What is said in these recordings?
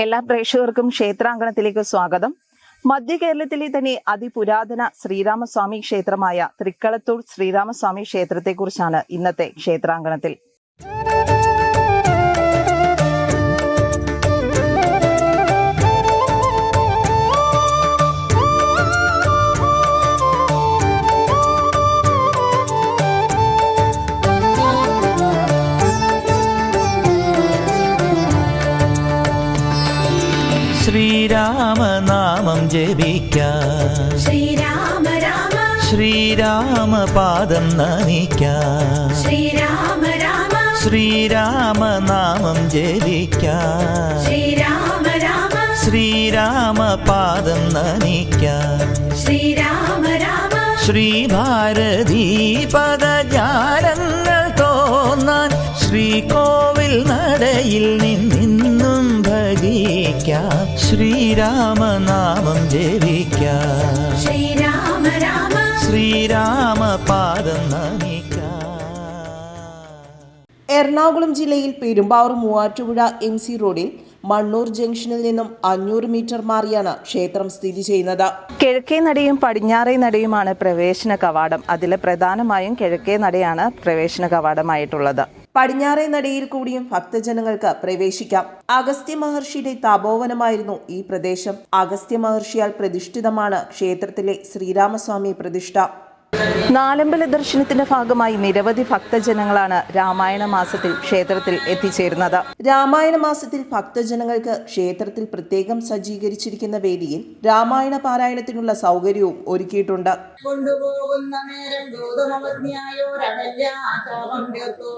എല്ലാ പ്രേക്ഷകർക്കും ക്ഷേത്രാങ്കണത്തിലേക്ക് സ്വാഗതം. മധ്യ കേരളത്തിലെ തന്നെ അതിപുരാതന ശ്രീരാമസ്വാമി ക്ഷേത്രമായ തൃക്കളത്തൂർ ശ്രീരാമസ്വാമി ക്ഷേത്രത്തെക്കുറിച്ചാണ് ഇന്നത്തെ ക്ഷേത്രാങ്കണത്തിൽ. ശ്രീരാമനാമം ജപിക്കാം, ശ്രീരാമ രാമ ശ്രീരാമപാദം നമിക്കാം, ശ്രീരാമ രാമ ശ്രീരാമനാമം ജപിക്കാം, ശ്രീരാമ രാമ ശ്രീരാമപാദം നമിക്കാം, ശ്രീരാമ രാമ ശ്രീഭാരതീ പദജാലങ്ങൾ തോന്നാൻ ശ്രീകോവിൽ നടയിൽ നിന്നും ഭജിക്കാം, ശ്രീരാമനാമം ജപിക്കാം, ശ്രീരാമ രാമ ശ്രീരാമപാദം നമിക്കാം. എറണാകുളം ജില്ലയിൽ പെരുമ്പാവൂർ മൂവാറ്റുപുഴ MC റോഡിൽ മണ്ണൂർ ജംഗ്ഷനിൽ നിന്നും 500 മീറ്റർ മാറിയാണ് ക്ഷേത്രം സ്ഥിതി ചെയ്യുന്നത്. കിഴക്കേ നടയും പടിഞ്ഞാറേ നടയുമാണ് പ്രവേശന കവാടം. അതിൽ പ്രധാനമായും കിഴക്കേ നടയാണ് പ്രവേശന കവാടമായിട്ടുള്ളത്. പടിഞ്ഞാറേ നടയിൽ കൂടിയും ഭക്തജനങ്ങൾക്ക് പ്രവേശിക്കാം. അഗസ്ത്യ മഹർഷിയുടെ തപോവനമായിരുന്നു ഈ പ്രദേശം. അഗസ്ത്യ മഹർഷിയാൽ പ്രതിഷ്ഠിതമാണ് ക്ഷേത്രത്തിലെ ശ്രീരാമസ്വാമി പ്രതിഷ്ഠ. നാലമ്പല ദർശനത്തിന്റെ ഭാഗമായി നിരവധി ഭക്തജനങ്ങളാണ് രാമായണ മാസത്തിൽ ക്ഷേത്രത്തിൽ എത്തിച്ചേരുന്നത്. രാമായണ മാസത്തിൽ ഭക്തജനങ്ങൾക്ക് ക്ഷേത്രത്തിൽ പ്രത്യേകം സജ്ജീകരിച്ചിരിക്കുന്ന വേദിയിൽ രാമായണ പാരായണത്തിനുള്ള സൗകര്യവും ഒരുക്കിയിട്ടുണ്ട്. കൊണ്ടുപോകുന്ന നേരം ഗൗതമപത്നിയായോരകല്യാചാപം തീർത്തു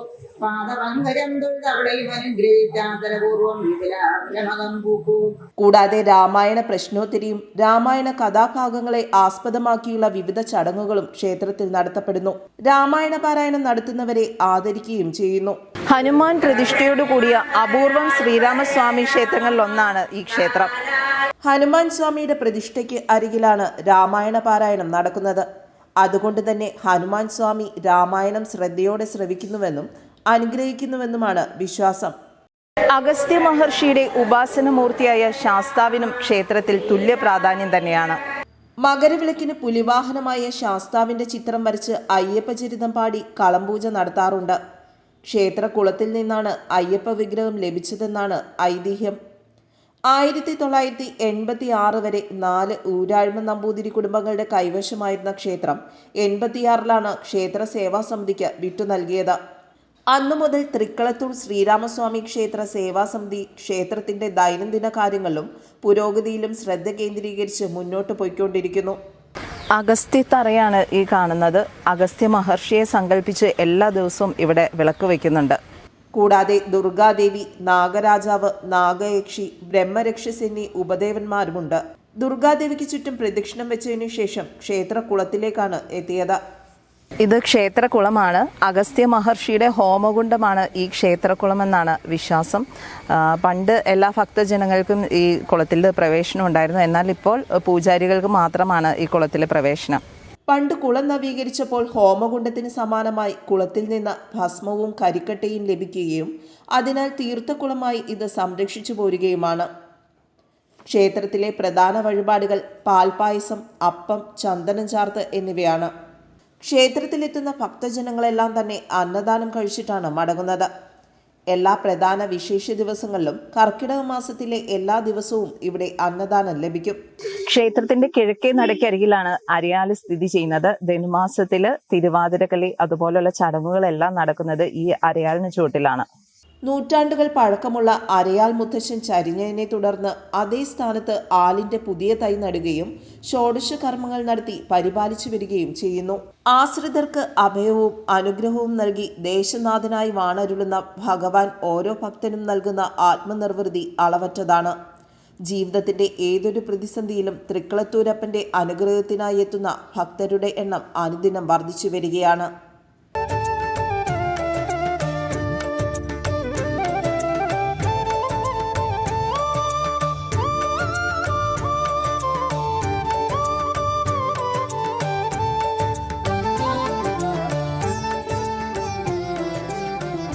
പാദപങ്കരം തൊഴുതവിടെ ഇവനുഗ്രഹിച്ചാദരപൂർവം വിപുലമകം പൂക്കു. കൂടാതെ രാമായണ പ്രശ്നോത്തരിയും രാമായണ കഥാഭാഗങ്ങളെ ആസ്പദമാക്കിയുള്ള വിവിധ ചടങ്ങുകളും ക്ഷേത്രത്തിൽ നടത്തപ്പെടുന്നു. രാമായണ പാരായണം നടത്തുന്നവരെ ആദരിക്കുകയും ചെയ്യുന്നു. ഹനുമാൻ പ്രതിഷ്ഠയോടുകൂടിയ അപൂർവം ശ്രീരാമസ്വാമി ക്ഷേത്രങ്ങളിലൊന്നാണ് ഈ ക്ഷേത്രം. ഹനുമാൻ സ്വാമിയുടെ പ്രതിഷ്ഠയ്ക്ക് അരികിലാണ് രാമായണ പാരായണം നടക്കുന്നത്. അതുകൊണ്ട് തന്നെ ഹനുമാൻ സ്വാമി രാമായണം ശ്രദ്ധയോടെ ശ്രവിക്കുന്നുവെന്നും അനുഗ്രഹിക്കുന്നുവെന്നുമാണ് വിശ്വാസം. അഗസ്ത്യ മഹർഷിയുടെ ഉപാസനമൂർത്തിയായ ശാസ്താവിനും ക്ഷേത്രത്തിൽ തുല്യ പ്രാധാന്യം തന്നെയാണ്. മകരവിളക്കിന് പുലിവാഹനമായ ശാസ്താവിന്റെ ചിത്രം വരച്ച് അയ്യപ്പചരിതം പാടി കളംപൂജ നടത്താറുണ്ട്. ക്ഷേത്രകുളത്തിൽ നിന്നാണ് അയ്യപ്പ വിഗ്രഹം ലഭിച്ചതെന്നാണ് ഐതിഹ്യം. 1986 വരെ 4 ഊരാഴ്മ നമ്പൂതിരി കുടുംബങ്ങളുടെ കൈവശമായിരുന്ന ക്ഷേത്രം 86-ലാണ് ക്ഷേത്ര സേവാ സമിതിക്ക് വിട്ടു നൽകിയത്. അന്നു മുതൽ തൃക്കളത്തൂർ ശ്രീരാമസ്വാമി ക്ഷേത്ര സേവാസമിതി ക്ഷേത്രത്തിന്റെ ദൈനംദിന കാര്യങ്ങളിലും പുരോഗതിയിലും ശ്രദ്ധ കേന്ദ്രീകരിച്ച് മുന്നോട്ട് പോയിക്കൊണ്ടിരിക്കുന്നു. അഗസ്ത്യത്തറയാണ് ഈ കാണുന്നത്. അഗസ്ത്യ മഹർഷിയെ സങ്കല്പിച്ച് എല്ലാ ദിവസവും ഇവിടെ വിളക്ക് വയ്ക്കുന്നുണ്ട്. കൂടാതെ ദുർഗാദേവി, നാഗരാജാവ്, നാഗയക്ഷി, ബ്രഹ്മരക്ഷസ് എന്നീ ഉപദേവന്മാരുമുണ്ട്. ദുർഗാദേവിക്ക് ചുറ്റും പ്രദക്ഷിണം വെച്ചതിനു ശേഷം ക്ഷേത്രകുളത്തിലേക്കാണ് എത്തിയത്. ഇത് ക്ഷേത്രകുളമാണ്. അഗസ്ത്യ മഹർഷിയുടെ ഹോമകുണ്ഡമാണ് ഈ ക്ഷേത്രകുളമെന്നാണ് വിശ്വാസം. പണ്ട് എല്ലാ ഭക്തജനങ്ങൾക്കും ഈ കുളത്തിൽ പ്രവേശനം ഉണ്ടായിരുന്നു. എന്നാൽ ഇപ്പോൾ പൂജാരികൾക്ക് മാത്രമാണ് ഈ കുളത്തിലെ പ്രവേശനം. പണ്ട് കുളം നവീകരിച്ചപ്പോൾ ഹോമകുണ്ഡത്തിന് സമാനമായി കുളത്തിൽ നിന്ന് ഭസ്മവും കരിക്കട്ടയും ലഭിക്കുകയും അതിനാൽ തീർത്ഥക്കുളമായി ഇത് സംരക്ഷിച്ചു പോരുകയുമാണ്. ക്ഷേത്രത്തിലെ പ്രധാന വഴിപാടുകൾ പാൽപായസം, അപ്പം, ചന്ദനം ചാർത്ത് എന്നിവയാണ്. ക്ഷേത്രത്തിലെത്തുന്ന ഭക്തജനങ്ങളെല്ലാം തന്നെ അന്നദാനം കഴിച്ചിട്ടാണ് മടങ്ങുന്നത്. എല്ലാ പ്രധാന വിശേഷ ദിവസങ്ങളിലും കർക്കിടക മാസത്തിലെ എല്ലാ ദിവസവും ഇവിടെ അന്നദാനം ലഭിക്കും. ക്ഷേത്രത്തിന്റെ കിഴക്കേ നടയ്ക്കരികിലാണ് അരയാല് സ്ഥിതി ചെയ്യുന്നത്. ധനുമാസത്തില് തിരുവാതിരക്കളി അതുപോലുള്ള ചടങ്ങുകളെല്ലാം നടക്കുന്നത് ഈ അരയാലിന് ചുവട്ടിലാണ്. നൂറ്റാണ്ടുകൾ പഴക്കമുള്ള അരയാൽ മുത്തശ്ശൻ ചരിഞ്ഞതിനെ തുടർന്ന് അതേ സ്ഥാനത്ത് ആലിന്റെ പുതിയ തൈ നടുകയും ഷോഡശ കർമ്മങ്ങൾ നടത്തി പരിപാലിച്ചു വരികയും ചെയ്യുന്നു. ആശ്രിതർക്ക് അഭയവും അനുഗ്രഹവും നൽകി ദേശനാഥനായി വാണരുളുന്ന ഭഗവാൻ ഓരോ ഭക്തനും നൽകുന്ന ആത്മനിർവൃതി അളവറ്റതാണ്. ജീവിതത്തിന്റെ ഏതൊരു പ്രതിസന്ധിയിലും തൃക്കളത്തൂരപ്പന്റെ അനുഗ്രഹത്തിനായി എത്തുന്ന ഭക്തരുടെ എണ്ണം അനുദിനം വർദ്ധിച്ചു വരികയാണ്.